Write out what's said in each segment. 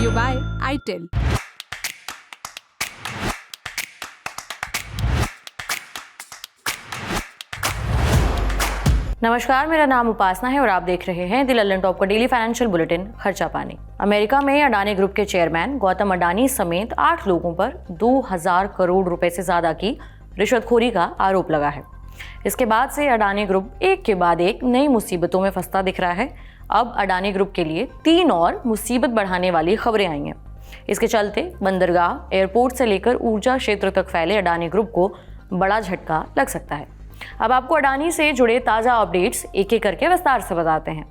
you by ITIL. नमस्कार, मेरा नाम उपासना है और आप देख रहे हैं द लंदन टॉप का डेली फाइनेंशियल बुलेटिन खर्चा पानी। अमेरिका में अडानी ग्रुप के चेयरमैन गौतम अडानी समेत 8 लोगों पर 2000 करोड़ रुपए से ज्यादा की रिश्वतखोरी का आरोप लगा है। इसके बाद से अडानी ग्रुप एक के बाद एक नई मुसीबतों में फंसता दिख रहा है। अब अडानी ग्रुप के लिए 3 और मुसीबत बढ़ाने वाली खबरें आई हैं। इसके चलते बंदरगाह, एयरपोर्ट से लेकर ऊर्जा क्षेत्र तक फैले अडानी ग्रुप को बड़ा झटका लग सकता है। अब आपको अडानी से जुड़े ताज़ा अपडेट्स एक एक करके विस्तार से बताते हैं।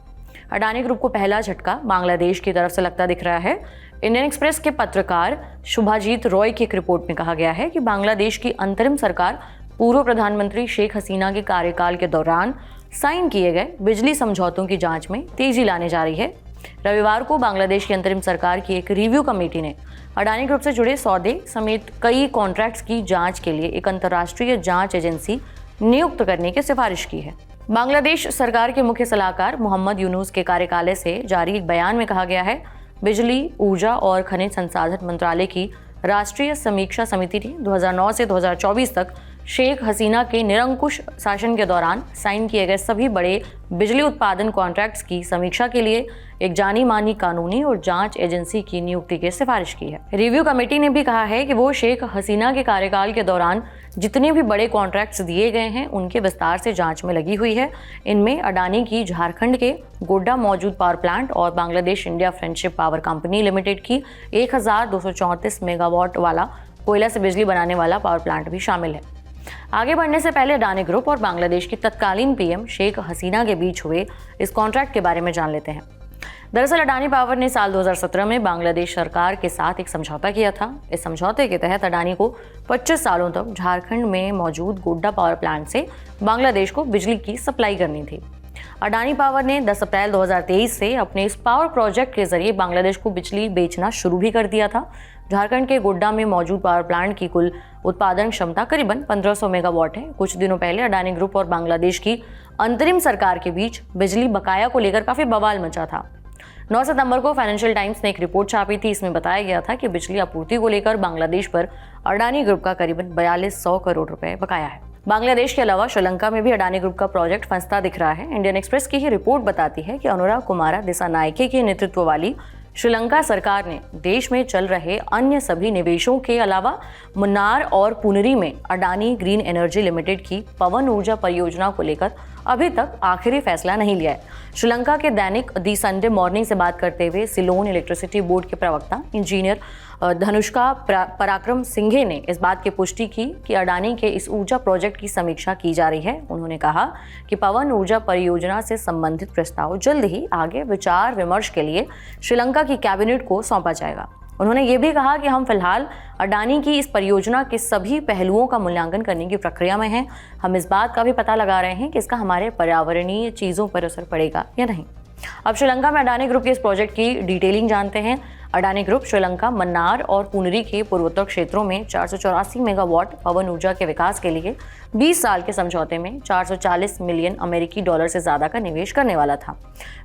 अडानी ग्रुप को पहला झटका बांग्लादेश की तरफ से लगता दिख रहा है। इंडियन एक्सप्रेस के पत्रकार शुभाजीत रॉय की एक रिपोर्ट में कहा गया है कि बांग्लादेश की अंतरिम सरकार पूर्व प्रधानमंत्री शेख हसीना के कार्यकाल के दौरान साइन किए गए बिजली समझौतों की जांच में तेजी लाने जा रही है। रविवार को बांग्लादेश की अंतरिम सरकार की एक रिव्यू कमेटी ने अडानी ग्रुप से जुड़े सौदे समेत कई कॉन्ट्रैक्ट्स की जांच के लिए एक अंतर्राष्ट्रीय जांच एजेंसी नियुक्त करने की सिफारिश की है। बांग्लादेश सरकार के मुख्य सलाहकार मोहम्मद यूनुस के कार्यकालय से जारी एक बयान में कहा गया है, बिजली, ऊर्जा और खनिज संसाधन मंत्रालय की राष्ट्रीय समीक्षा समिति ने 2009 से 2024 तक शेख हसीना के निरंकुश शासन के दौरान साइन किए गए सभी बड़े बिजली उत्पादन कॉन्ट्रैक्ट्स की समीक्षा के लिए एक जानी मानी कानूनी और जांच एजेंसी की नियुक्ति की सिफारिश की है। रिव्यू कमेटी ने भी कहा है कि वो शेख हसीना के कार्यकाल के दौरान जितने भी बड़े कॉन्ट्रैक्ट्स दिए गए हैं उनके विस्तार से जांच में लगी हुई है। इनमें अडानी की झारखंड के गोड्डा मौजूद पावर प्लांट और Bangladesh India friendship power company limited की 1234 मेगावाट वाला कोयला से बिजली बनाने वाला पावर प्लांट भी शामिल है। आगे बढ़ने से पहले अडानी ग्रुप और बांग्लादेश की तत्कालीन पीएम शेख हसीना के बीच हुए इस कॉन्ट्रैक्ट के बारे में जान लेते हैं। दरअसल अडानी पावर ने साल 2017 में बांग्लादेश सरकार के साथ एक समझौता किया था। इस समझौते के तहत अडानी को 25 सालों तक झारखंड में मौजूद गोड्डा पावर प्लांट से बांग्लादेश को बिजली की सप्लाई करनी थी। अडानी पावर ने 10 अप्रैल 2023 से अपने इस पावर प्रोजेक्ट के जरिए बांग्लादेश को बिजली बेचना शुरू भी कर दिया था। झारखंड के गोड्डा में मौजूद पावर प्लांट की कुल उत्पादन क्षमता करीबन 1500 मेगावाट है। कुछ दिनों पहले अडानी ग्रुप और बांग्लादेश की अंतरिम सरकार के बीच बिजली बकाया को लेकर काफी बवाल मचा था। 9 सितंबर को फाइनेंशियल टाइम्स ने एक रिपोर्ट छापी थी। इसमें बताया गया था कि बिजली आपूर्ति को लेकर बांग्लादेश पर अडानी ग्रुप का करीबन 4200 करोड़ रुपए बकाया है। बांग्लादेश के अलावा श्रीलंका में भी अडानी ग्रुप का प्रोजेक्ट फंसता दिख रहा है। इंडियन एक्सप्रेस की ही रिपोर्ट बताती है कि अनुराग कुमारा दिसानायके के नेतृत्व वाली श्रीलंका सरकार ने देश में चल रहे अन्य सभी निवेशों के अलावा मुन्नार और पुनरी में अडानी ग्रीन एनर्जी लिमिटेड की पवन ऊर्जा परियोजना को लेकर अभी तक आखिरी फैसला नहीं लिया है। श्रीलंका के दैनिक दी संडे मॉर्निंग से बात करते हुए सिलोन इलेक्ट्रिसिटी बोर्ड के प्रवक्ता इंजीनियर धनुष्का पराक्रम सिंघे ने इस बात की पुष्टि की कि अडानी के इस ऊर्जा प्रोजेक्ट की समीक्षा की जा रही है। उन्होंने कहा कि पवन ऊर्जा परियोजना से संबंधित प्रस्ताव जल्द ही आगे विचार विमर्श के लिए श्रीलंका की कैबिनेट को सौंपा जाएगा। उन्होंने ये भी कहा कि हम फिलहाल अडानी की इस परियोजना के सभी पहलुओं का मूल्यांकन करने की प्रक्रिया में हैं। हम इस बात का भी पता लगा रहे हैं कि इसका हमारे पर्यावरणीय चीज़ों पर असर पड़ेगा या नहीं। अब श्रीलंका में अडानी ग्रुप के इस प्रोजेक्ट की डिटेलिंग जानते हैं। अडानी ग्रुप श्रीलंका, मन्नार और पुनरी के पूर्वोत्तर क्षेत्रों में 484 मेगावाट पवन ऊर्जा के विकास के लिए 20 साल के समझौते में 440 मिलियन अमेरिकी डॉलर से ज्यादा का निवेश करने वाला था।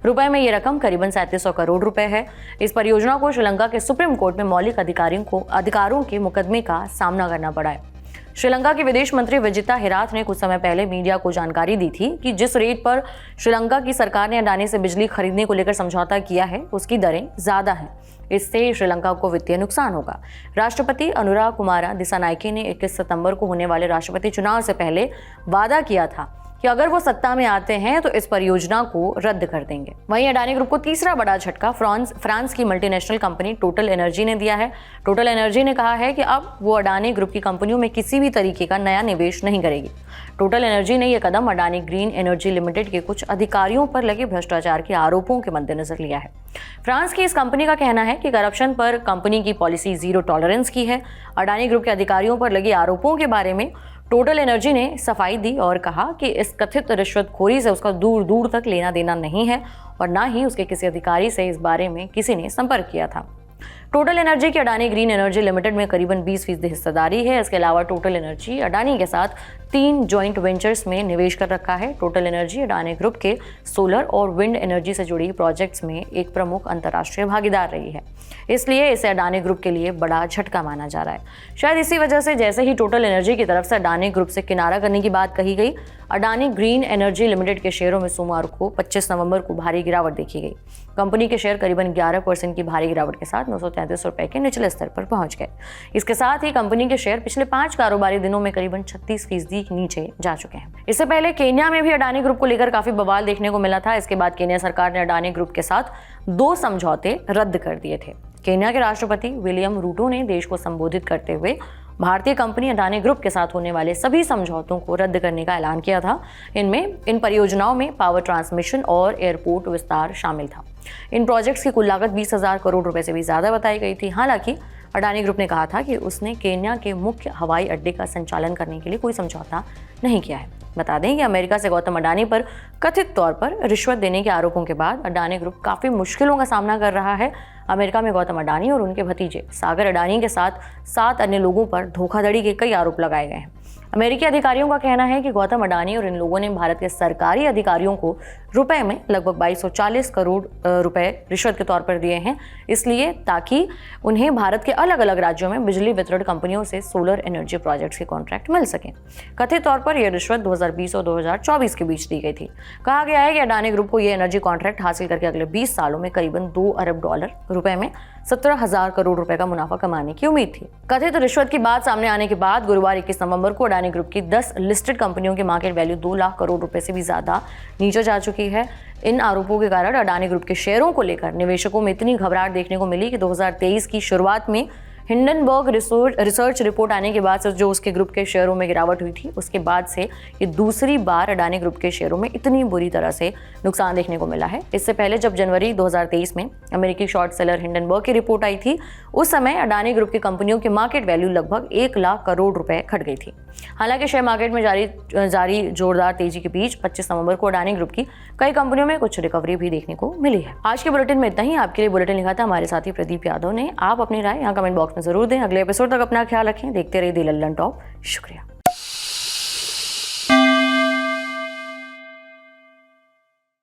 रुपए में ये रकम करीबन 3700 करोड़ रुपए है। इस परियोजना को श्रीलंका के सुप्रीम कोर्ट में मौलिक अधिकारों के मुकदमे का सामना करना पड़ा है। श्रीलंका के विदेश मंत्री विजिता हिराथ ने कुछ समय पहले मीडिया को जानकारी दी थी कि जिस रेट पर श्रीलंका की सरकार ने अडानी से बिजली खरीदने को लेकर समझौता किया है उसकी दरें ज्यादा हैं। इससे श्रीलंका को वित्तीय नुकसान होगा। राष्ट्रपति अनुराग कुमारा दिसानायके ने 21 सितंबर को होने वाले राष्ट्रपति चुनाव से पहले वादा किया था कि अगर वो सत्ता में आते हैं तो इस परियोजना को रद्द कर देंगे। वहीं अडानी ग्रुप को तीसरा बड़ा झटका फ्रांस की मल्टीनेशनल कंपनी टोटल एनर्जी ने दिया है। टोटल एनर्जी ने कहा है कि अब वो अडानी ग्रुप की कंपनियों में किसी भी तरीके का नया निवेश नहीं करेगी। टोटल एनर्जी ने यह कदम अडानी ग्रीन एनर्जी लिमिटेड के कुछ अधिकारियों पर लगे भ्रष्टाचार के आरोपों के मद्देनजर लिया है। फ्रांस की इस कंपनी का कहना है कि करप्शन पर कंपनी की पॉलिसी जीरो टॉलरेंस की है। अडानी ग्रुप के अधिकारियों पर लगे आरोपों के बारे में टोटल एनर्जी ने सफाई दी और कहा कि इस कथित रिश्वतखोरी से उसका दूर दूर तक लेना देना नहीं है और ना ही उसके किसी अधिकारी से इस बारे में किसी ने संपर्क किया था। टोटल एनर्जी की अडानी ग्रीन एनर्जी लिमिटेड में करीबन 20% हिस्सेदारी है। इसके अलावा टोटल एनर्जी अडानी के साथ 3 जॉइंट वेंचर्स में निवेश कर रखा है। टोटल एनर्जी अडानी ग्रुप के सोलर और विंड एनर्जी से जुड़ी प्रोजेक्ट्स में एक प्रमुख अंतर्राष्ट्रीय भागीदार रही है, इसलिए इसे अडानी ग्रुप के लिए बड़ा झटका माना जा रहा है। शायद इसी वजह से जैसे ही टोटल एनर्जी की तरफ से अडानी ग्रुप से किनारा करने की बात कही गई, अडानी ग्रीन एनर्जी लिमिटेड के शेयरों में सोमवार को 25 नवंबर को भारी गिरावट देखी गई। कंपनी के शेयर करीबन 11% की भारी गिरावट के साथ 933 रुपए के निचले स्तर पर पहुंच गए। इसके साथ ही कंपनी के शेयर पिछले 5 कारोबारी दिनों में करीबन 36% नीचे जा चुके हैं। इससे पहले केन्या में भी अडानी ग्रुप को लेकर काफी बवाल देखने को मिला था। इसके बाद केन्या सरकार ने अडानी ग्रुप के साथ 2 समझौते रद्द कर दिए थे। केन्या के राष्ट्रपति विलियम रूटो ने देश को संबोधित करते हुए भारतीय कंपनी अडानी ग्रुप के साथ होने वाले सभी समझौतों को रद्द करने का ऐलान किया था। इन परियोजनाओं में पावर ट्रांसमिशन और एयरपोर्ट विस्तार शामिल था। इन प्रोजेक्ट्स की कुल लागत 20,000 करोड़ रुपए से भी ज्यादा बताई गई थी। हालांकि अडानी ग्रुप ने कहा था कि उसने केन्या के मुख्य हवाई अड्डे का संचालन करने के लिए कोई समझौता नहीं किया है। बता दें कि अमेरिका से गौतम अडानी पर कथित तौर पर रिश्वत देने के आरोपों के बाद अडानी ग्रुप काफी मुश्किलों का सामना कर रहा है। अमेरिका में गौतम अडानी और उनके भतीजे सागर अडानी के साथ 7 अन्य लोगों पर धोखाधड़ी के कई आरोप लगाए गए हैं। अमेरिकी अधिकारियों का कहना है कि गौतम अडानी और इन लोगों ने भारत के सरकारी अधिकारियों को रुपए में लगभग 2240 करोड़ रुपए रिश्वत के तौर पर दिए हैं, इसलिए ताकि उन्हें भारत के अलग अलग राज्यों में बिजली वितरण कंपनियों से सोलर एनर्जी प्रोजेक्ट्स के कॉन्ट्रैक्ट मिल सके। कथित तौर पर यह रिश्वत 2020 और 2024 के बीच दी गई थी। कहा गया है कि अडानी ग्रुप को यह एनर्जी कॉन्ट्रैक्ट हासिल करके अगले 20 सालों में करीबन $2 अरब रुपए में 17,000 करोड़ रुपए का मुनाफा कमाने की उम्मीद थी। कथित रिश्वत की बात सामने आने के बाद गुरुवार 21 नवंबर को अडानी ग्रुप की 10 लिस्टेड कंपनियों की मार्केट वैल्यू 2 लाख करोड़ रुपए से भी ज्यादा नीचे जा चुकी है। इन आरोपों के कारण अडानी ग्रुप के शेयरों को लेकर निवेशकों में इतनी घबराहट देखने को मिली कि 2023 की शुरुआत में हिंडनबर्ग रिसर्च रिपोर्ट आने के बाद से जो उसके ग्रुप के शेयरों में गिरावट हुई थी, उसके बाद से ये दूसरी बार अडानी ग्रुप के शेयरों में इतनी बुरी तरह से नुकसान देखने को मिला है। इससे पहले जब जनवरी 2023 में अमेरिकी शॉर्ट सेलर हिंडनबर्ग की रिपोर्ट आई थी, उस समय अडानी ग्रुप की कंपनियों की मार्केट वैल्यू लगभग 1 लाख करोड़ रुपए घट गई थी। हालांकि शेयर मार्केट में जारी जोरदार तेजी के बीच 25 नवंबर को अडानी ग्रुप की कई कंपनियों में कुछ रिकवरी भी देखने को मिली है। आज के बुलेटिन में इतना ही। आपके लिए बुलेटिन लिखा था हमारे साथी प्रदीप यादव ने। आप अपनी राय यहाँ कमेंट बॉक्स में जरूर दें। अगले एपिसोड तक अपना ख्याल रखें। देखते रहिए दी लल्लन टॉप। शुक्रिया।